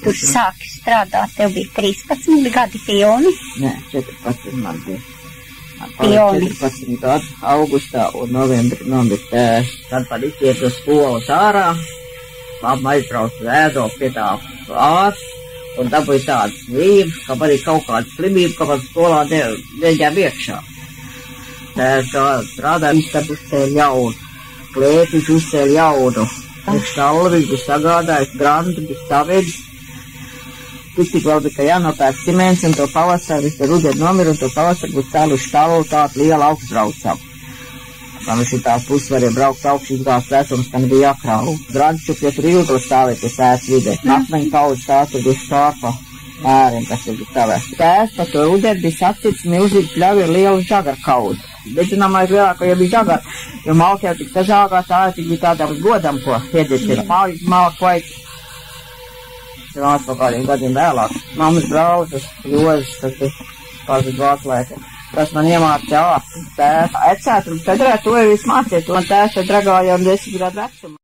Tu sāki strādāt, tev bija 13 gadi pioni? Nē, 14 man bija. Man 14 gadu augustā un novembrī nomira tēvs. Tad pat iztiet uz skolas ārā, mamma aizbrauc uz ēdolu pie tā ārsta un dabūja tādas vīmas, ka arī kaut kāda slimība, ka man skolā neņem iekšā. Tēvs kā strādāja, istab uzcēla jaudu, klēpis uzcēla jaudu. Štalvis bija sagādājis, grantu bija savedis. Tik vēl bija, ka jānopērk ciments un to pavasari, te rudeni nomira un to pavasari būs cēlu štalu tādu lielu augstbraucavu. Man visi tās puses varēja braukt augšu izgāzt vecums, ka nebija jākrāvu. Grantu pie tur ilgla stāvēt pie sēs vidē. Akmeņu kaudz tās tur bija skārpa mēriem, kas tur bija stāvēs. Tēs pa to rudeni bija sacits milzīgi pļauj ar lielu žagaru kaudu. Bet, zināmais, lielāko jau bija žagara, jo malka jau tik sažāgā, tā bija tādām godam, ko iedēties. Malka vajag. Tas nāc pa kādiem gadiem vēlāk. Mammas braucas, Jozes, tas bija pārzīt vāclēka. Tas man iemācīja ārstu tēta. Ecēt un federēt, to jau viss māciet. Un tēta dragāja jau 10 gadu vecumā.